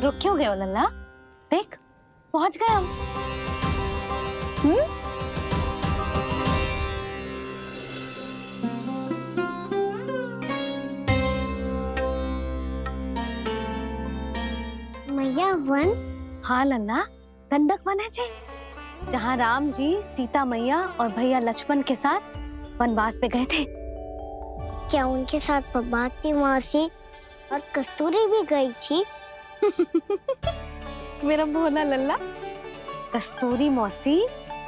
रुक क्यों गए हो लल्ला? देख पहुंच गए हम। मैया वन? हाँ लल्ला, गंडक वन है जी, जहाँ राम जी सीता मैया और भैया लक्ष्मण के साथ वनवास पे गए थे। क्या उनके साथ प्रभावती मौसी और कस्तूरी भी गई थी? मेरा भोला लल्ला, कस्तूरी मौसी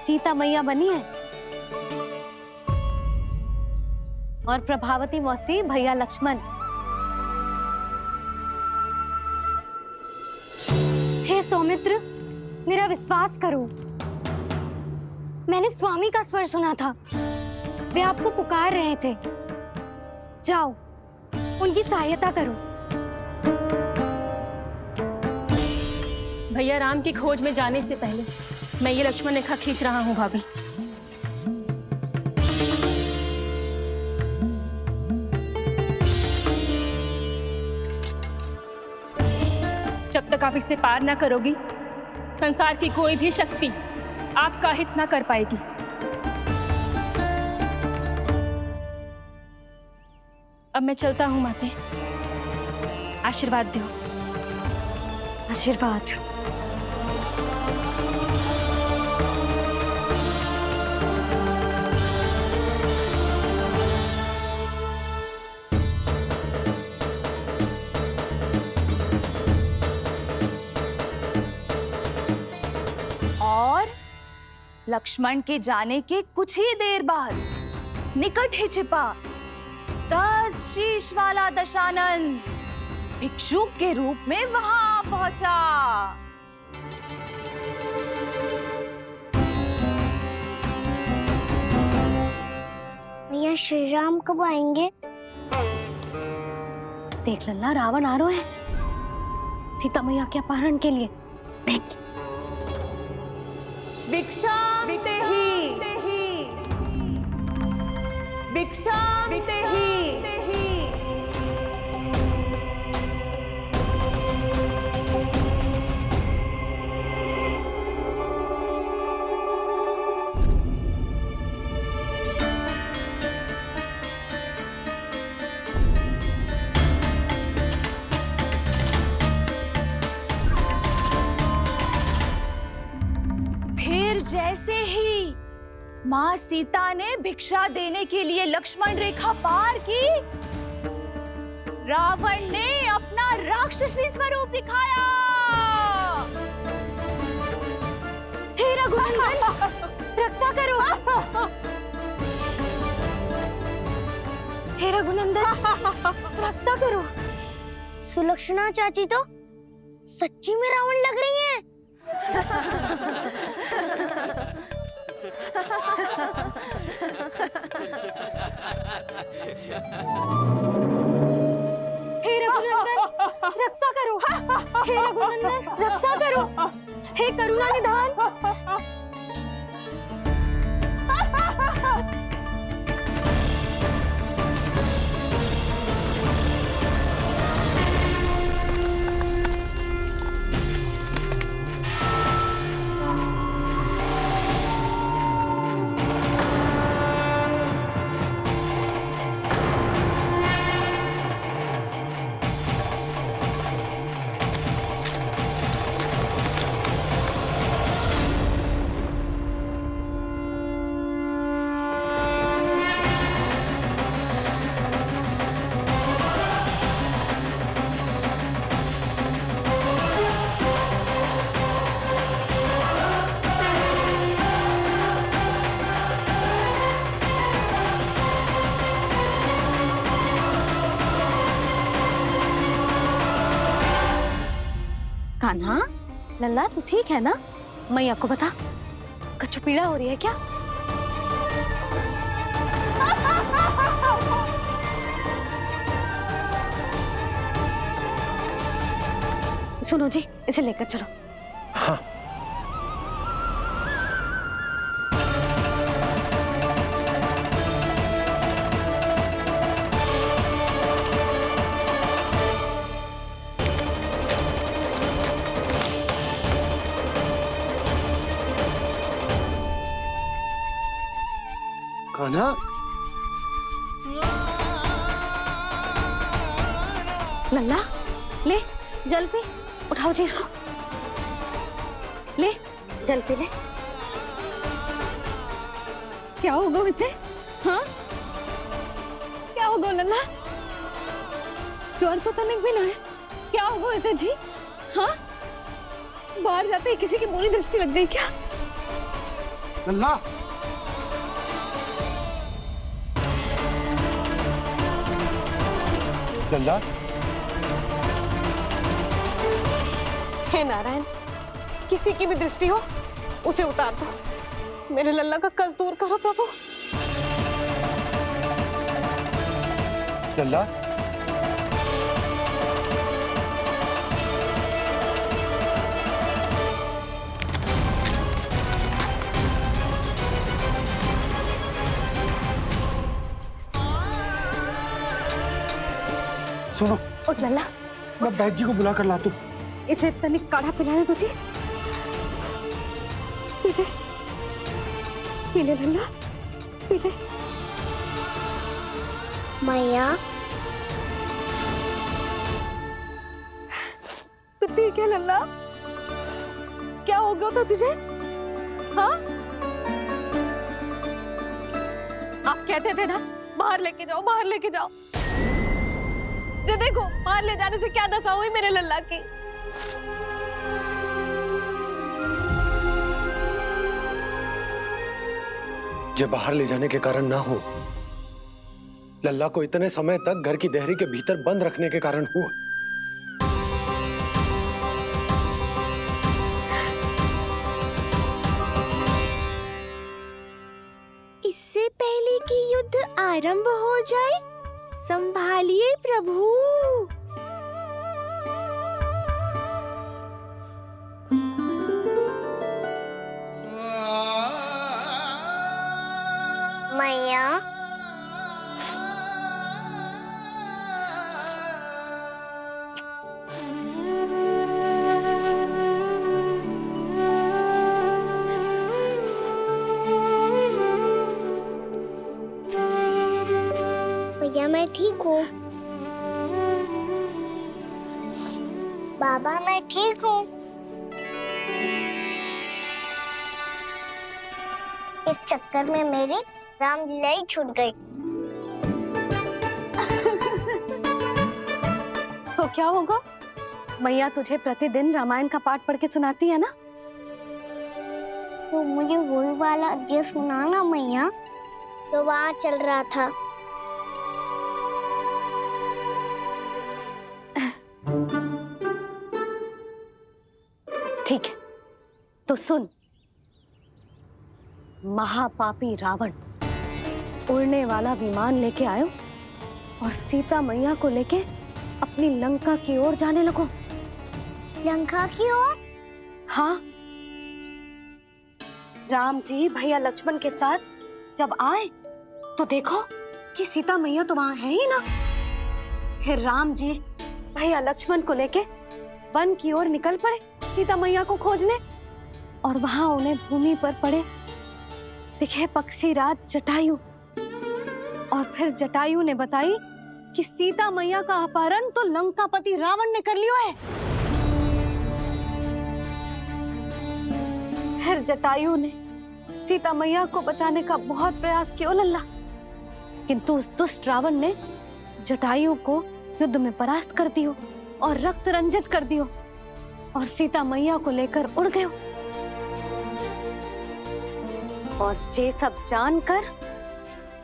सीता मैया बनी है और प्रभावती मौसी भैया लक्ष्मण। हे सौमित्र, मेरा विश्वास करो, मैंने स्वामी का स्वर सुना था। वे आपको पुकार रहे थे। जाओ, उनकी सहायता करो। भैया राम की खोज में जाने से पहले मैं ये लक्ष्मण रेखा खींच रहा हूँ भाभी। जब तक आप इसे पार ना करोगी, संसार की कोई भी शक्ति आपका हित ना कर पाएगी। अब मैं चलता हूँ माते, आशीर्वाद दो। आशीर्वाद। और लक्ष्मण के जाने के कुछ ही देर बाद निकट ही छिपा 10 शीश वाला दशानन भिक्षुक के रूप में वहां पहुंचा। मैया श्री राम कब आएंगे? देख लल्ला, रावण आ रहे हैं सीता मैया के अपहरण के लिए। देख भिक्षा देहि, भिक्षा देहि। फिर जैसे ही माँ सीता ने भिक्षा देने के लिए लक्ष्मण रेखा पार की, रावण ने अपना राक्षसी स्वरूप दिखाया। हे रघुनंदन, रक्षा करो। हे रघुनंदन, रक्षा करो। सुलक्षणा चाची तो सच्ची में रावण लग रही हैं। हे रघुनंदन, रक्षा करो। हे रघुनंदन, रक्षा करो। हे करुणा निधान। कान्हा, लल्ला तू ठीक है ना? मैया को बता, कछु पीड़ा हो रही है क्या? सुनो जी, इसे लेकर चलो। हाँ। कान्हा, लल्ला ले जल पी, उठाओ जी इसको, ले जल पी ले। क्या होगा उसे? हाँ, क्या होगा लल्ला? ज्वर तो तनिक भी ना है, क्या होगा उसे जी? हाँ, बाहर जाते ही किसी की बुरी दृष्टि लग गई क्या? लल्ला, लल्ला, हे नारायण, किसी की भी दृष्टि हो उसे उतार दो, मेरे लल्ला का कष्ट दूर करो प्रभु। लल्ला, सुनो, उठ लल्ला, मैं बैद जी को बुला कर लाता हूँ। इसे तनिक काढ़ा पिला दे तुझे। पी ले, पी ले लल्ला, पी ले। मैया, तू ठीक है लल्ला? क्या हो गया था तुझे? हाँ, आप कहते थे ना बाहर लेके जाओ, बाहर लेके जाओ। जे देखो बाहर ले जाने से क्या दशा हुई मेरे लल्ला की। जे बाहर ले जाने के कारण ना हो, लल्ला को इतने समय तक घर की देहरी के भीतर बंद रखने के कारण हुआ। इससे पहले कि युद्ध आरंभ हो जाए, संभालिए प्रभु। मैया, भैया मैं ठीक हूँ। बाबा मैं ठीक हूँ। इस चक्कर में मेरी रामलीला ही छूट गई। तो क्या होगा? मैया तुझे प्रतिदिन रामायण का पाठ पढ़ के सुनाती है ना? तो मुझे वही वाला अध्याय सुनाना मैया, तो वहाँ चल रहा था। ठीक है, तो सुन। महापापी रावण उड़ने वाला विमान लेके आयो और सीता मैया को लेके अपनी लंका की ओर जाने लगो। लंका की ओर? हाँ, राम जी भैया लक्ष्मण के साथ जब आए तो देखो कि सीता मैया तो वहां है ही ना। फिर राम जी भैया लक्ष्मण को लेके वन की ओर निकल पड़े सीता मैया को खोजने, और वहां उन्हें भूमि पर पड़े दिखे पक्षी राज जटायु। और फिर जटायु ने बताई कि सीता मैया का अपहरण तो लंकापति रावण ने कर लियो है। फिर जटायु ने सीता मैया को बचाने का बहुत प्रयास किया लल्ला, किंतु उस दुष्ट रावण ने जटायु को युद्ध में परास्त कर दियो और रक्त रंजित कर दियो और सीता मैया को लेकर उड़ गयो। और ये सब जानकर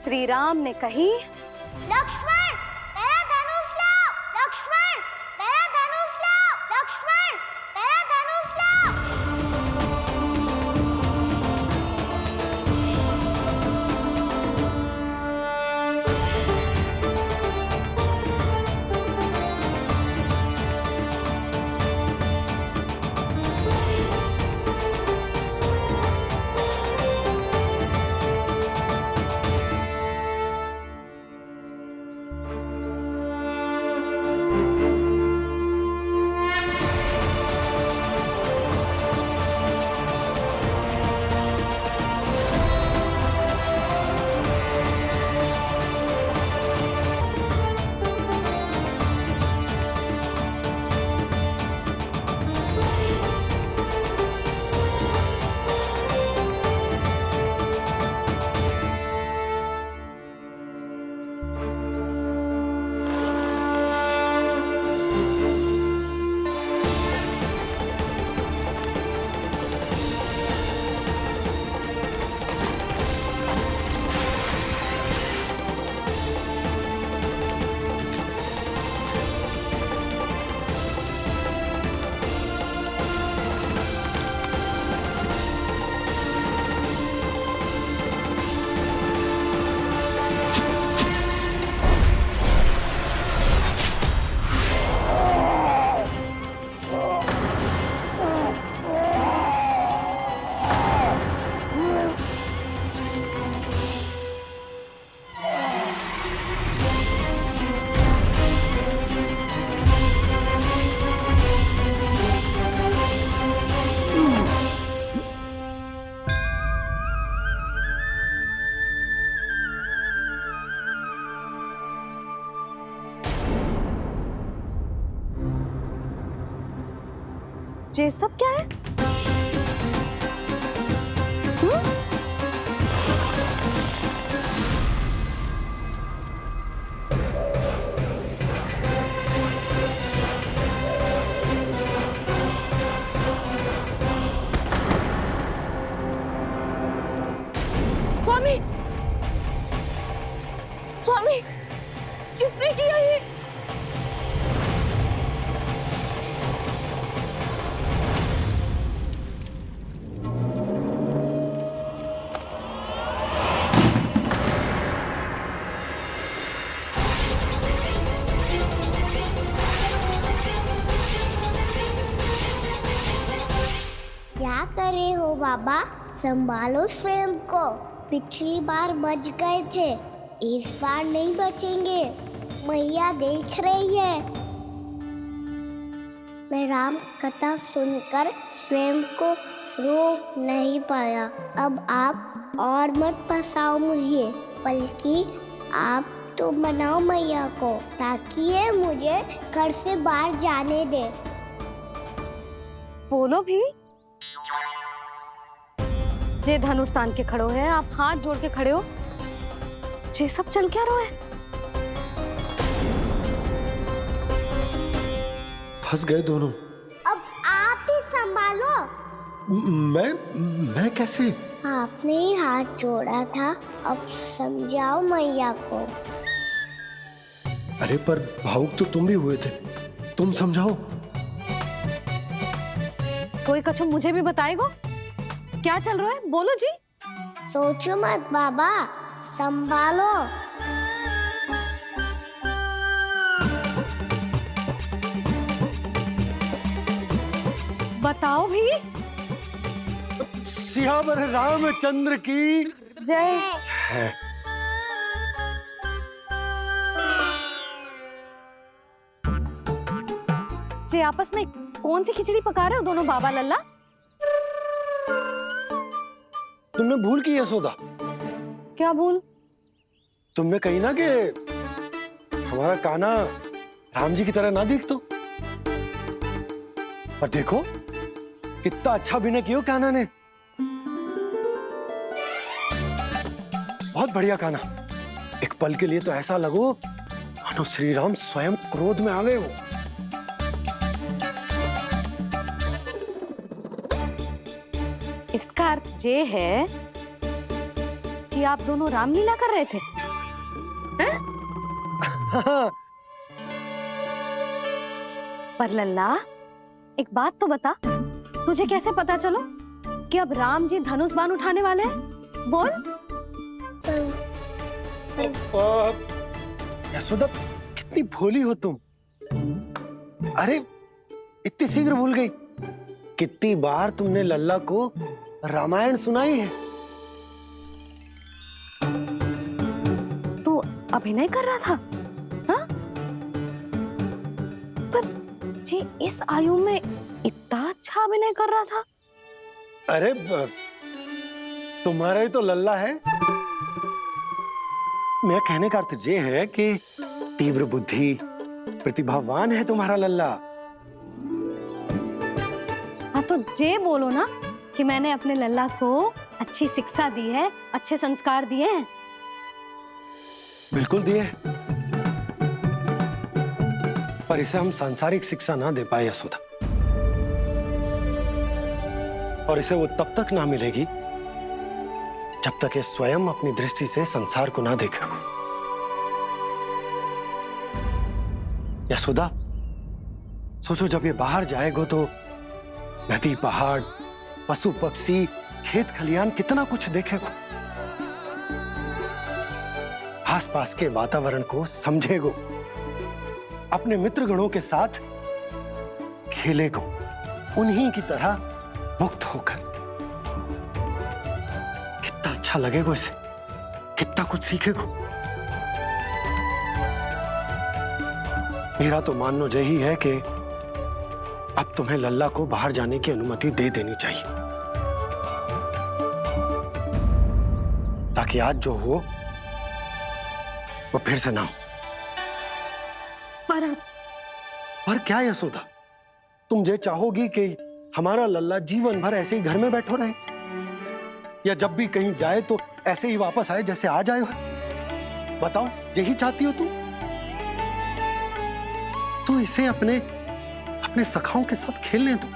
श्री राम ने कही, लक्ष्मण मेरा धनुष लाओ, लक्ष्मण मेरा धनुष लाओ, लक्ष्मण मेरा धनुष लाओ। ये सब क्या है? स्वामी, स्वामी, किसने किया ये? क्या कर रहे हो बाबा? संभालो स्वयं को। पिछली बार बच गए थे, इस बार नहीं बचेंगे। मैया देख रही है। मैं राम कथा सुनकर स्वयं को रोक नहीं पाया। अब आप और मत फंसाओ मुझे, बल्कि आप तो मनाओ मैया को, ताकि ये मुझे घर से बाहर जाने दे। बोलो भी। जे धनुष तान के खड़ो है, आप हाथ जोड़ के खड़े हो। ये सब चल क्या रहा है? फंस गए दोनों। अब आप ही संभालो। मैं कैसे? आपने ही हाथ जोड़ा था, अब समझाओ मैया को। अरे पर भावुक तो तुम भी हुए थे, तुम समझाओ। कोई कछु मुझे भी बताएगो? क्या चल रहा है? बोलो जी। सोचो मत बाबा, संभालो। बताओ भी। सियावर रामचंद्र की जय। है। जे आपस में कौन सी खिचड़ी पका रहे हो दोनों बाबा लल्ला? तुमने भूल की यशोदा? क्या भूल? तुमने कही ना कि हमारा कान्हा राम जी की तरह ना दिख तो। पर देखो कितना अच्छा अभिनय किया कान्हा ने। बहुत बढ़िया कान्हा। एक पल के लिए तो ऐसा लगो मानो श्री राम स्वयं क्रोध में आ गए हो। इसका अर्थ ये है कि आप दोनों रामलीला कर रहे थे, हैं? पर लल्ला एक बात तो बता, तुझे कैसे पता चलो कि अब राम जी धनुष बाण उठाने वाले हैं? बोल। यशोदा कितनी भोली हो तुम। अरे इतनी शीघ्र भूल गई। कितनी बार तुमने लल्ला को रामायण सुनाई है। तू अभिनय कर रहा था, हाँ? पर जी इस आयु में इतना अच्छा अभिनय कर रहा था। अरे तुम्हारा ही तो लल्ला है। मेरा कहने का अर्थ ये है कि तीव्र बुद्धि, प्रतिभावान है तुम्हारा लल्ला। हाँ तो जे बोलो ना कि मैंने अपने लल्ला को अच्छी शिक्षा दी है, अच्छे संस्कार दिए हैं। बिल्कुल दिए, पर इसे हम सांसारिक शिक्षा ना दे पाए यशोदा। और इसे वो तब तक ना मिलेगी जब तक ये स्वयं अपनी दृष्टि से संसार को ना देखेगा। यशोदा सोचो, जब ये बाहर जाएगा तो नदी, पहाड़, पशु पक्षी, खेत खलियान कितना कुछ देखेगा। आसपास के वातावरण को समझेगो, अपने मित्रगणों के साथ खेलेगो, उन्हीं की तरह मुक्त होकर। कितना अच्छा लगेगा इसे, कितना कुछ सीखेगो। मेरा तो मानना यही है कि अब तुम्हें लल्ला को बाहर जाने की अनुमति दे देनी चाहिए, ताकि आज जो हो वो फिर से ना हो। पर पर क्या यशोदा, तुम ये चाहोगी कि हमारा लल्ला जीवन भर ऐसे ही घर में बैठो रहे, या जब भी कहीं जाए तो ऐसे ही वापस आए जैसे आज आए हो? बताओ, यही चाहती हो तुम? तो इसे अपने अपने सखाओं के साथ खेलने दो,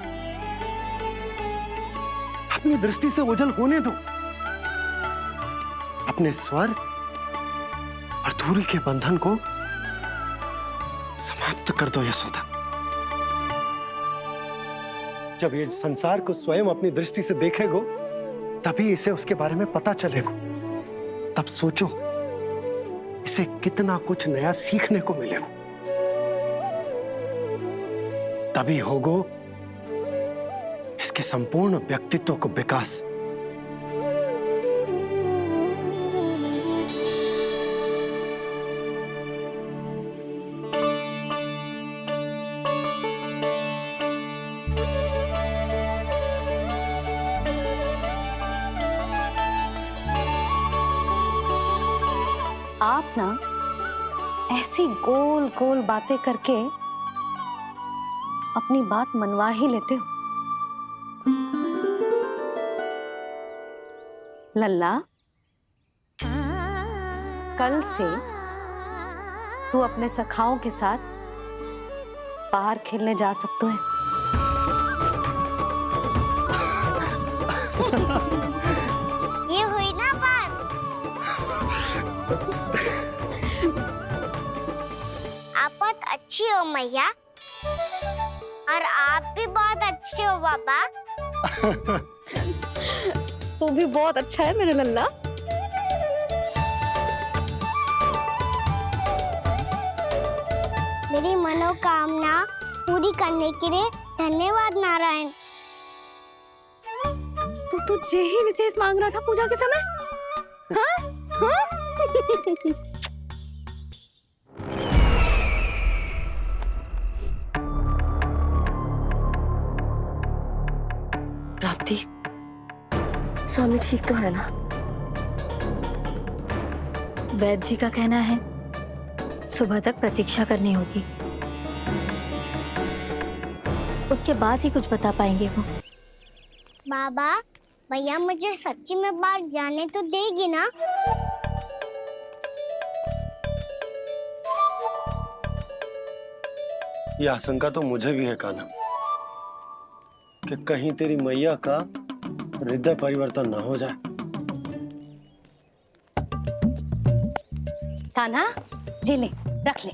अपनी दृष्टि से ओझल होने दो, अपने स्वर और दूरी के बंधन को समाप्त कर दो यशोदा। जब ये संसार को स्वयं अपनी दृष्टि से देखेगो, तभी इसे उसके बारे में पता चलेगा। तब सोचो, इसे कितना कुछ नया सीखने को मिलेगा। तभी होगो इसके संपूर्ण व्यक्तित्व को विकास। आप ना ऐसी गोल गोल बातें करके अपनी बात मनवा ही लेते हो। लल्ला, कल से तू अपने सखाओं के साथ बाहर खेलने जा सकते है। ये हुई ना बात। आप बहुत अच्छी हो मैया, और आप भी बहुत अच्छे हो पापा। तू भी बहुत अच्छा है मेरा लल्ला। मेरी मनोकामना पूरी करने के लिए धन्यवाद नारायण। तू यही विशेष मांग रहा था पूजा के समय? हाँ? हाँ? राप्ती, स्वामी ठीक तो है ना? वैद्य जी का कहना है सुबह तक प्रतीक्षा करनी होगी, उसके बाद ही कुछ बता पाएंगे वो। बाबा, भैया मुझे सच्ची में बाहर जाने तो देगी ना? ये आशंका तो मुझे भी है कान्हा, कि कहीं तेरी मैया का हृदय परिवर्तन ना हो जाए। कान्हा, जी ले, रख ले।